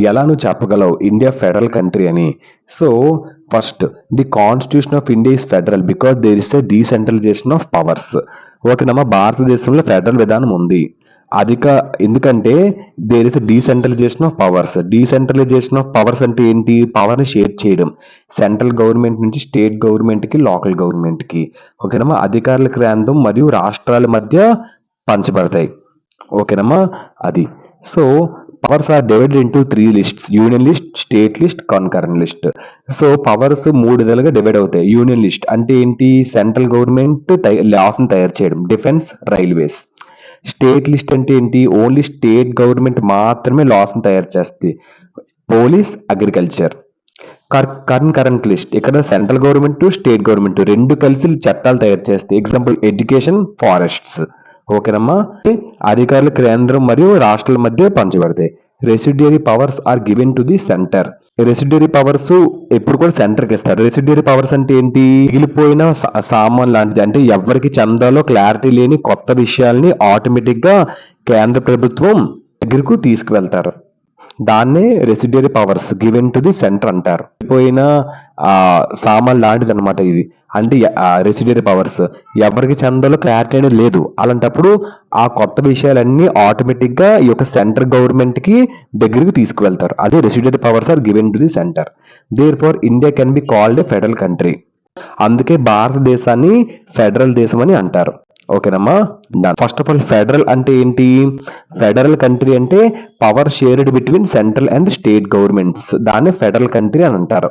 ఎలా నువ్వు చెప్పగలవు ఇండియా ఫెడరల్ కంట్రీ అని? So first, the constitution of India is federal because there is a decentralisation of powers. ఓకేనమ్మా, భారతదేశంలో ఫెడరల్ విధానం ఉంది. ఎందుకంటే there is decentralisation of powers. Decentralisation of powers అంటే ఏంటి? పవర్ ని షేర్ చేయడం, సెంట్రల్ గవర్నమెంట్ నుంచి స్టేట్ గవర్నమెంట్ కి, లోకల్ గవర్నమెంట్ కి. ఓకేనమ్మా, అధికారుల కేంద్రం మరియు రాష్ట్రాల మధ్య పంచబడతాయి. ఓకేనమ్మా, అది. So powers are divided into 3 lists: union list, state list, concurrent list. So powers 3 విధాలుగా డివైడ్ అవుతాయి. యూనియన్ లిస్ట్ అంటే ఏంటి? సెంట్రల్ గవర్నమెంట్ లాస్ ని తయారు చేయడం, డిఫెన్స్, రైల్వేస్. స్టేట్ లిస్ట్ అంటే ఏంటి? ఓన్లీ స్టేట్ గవర్నమెంట్ మాత్రమే లాస్ ని తయారు చేస్తుంది, పోలీస్, అగ్రికల్చర్. కరెంట్ లిస్ట్ ఇక్కడ సెంట్రల్ గవర్నమెంట్, స్టేట్ గవర్నమెంట్ రెండు కలిసి చట్టాలు తయారు చేస్తాయి. Example education, forests. ఓకేనమ్మా, అధికారులు కేంద్రం మరియు రాష్ట్రాల మధ్య పంచబడతాయి. Residuary powers are given to the center. Residuary powers ఎప్పుడు కూడా సెంటర్ కి ఇస్తారు. రెసిడ్యూరీ పవర్స్ అంటే ఏంటి? మిగిలిపోయిన సామాన్ లాంటిది, అంటే ఎవరికి చందాలో క్లారిటీ లేని కొత్త విషయాల్ని ఆటోమేటిక్ గా కేంద్ర ప్రభుత్వం దగ్గరకు తీసుకువెళ్తారు. దాన్నే residuary powers given to the centre అంటారు. పోయిన సామాన్ లాంటిది అనమాట ఇది. అంటే రెసిడ్యూరీ పవర్స్ ఎవరికి చందాలో క్లారిటీ అనేది లేదు, అలాంటప్పుడు ఆ కొత్త విషయాలన్నీ ఆటోమేటిక్ గా ఈ యొక్క సెంట్రల్ గవర్నమెంట్ కి దగ్గరికి తీసుకువెళ్తారు. అదే residuary powers are given to the centre. Therefore India can be called a federal country. అందుకే భారతదేశాన్ని ఫెడరల్ దేశం అని అంటారు. ఓకేనమ్మా, ఫస్ట్ ఆఫ్ ఆల్ ఫెడరల్ అంటే ఏంటి? ఫెడరల్ కంట్రీ అంటే power shared between central and state governments, దాన్ని ఫెడరల్ కంట్రీ అని అంటారు.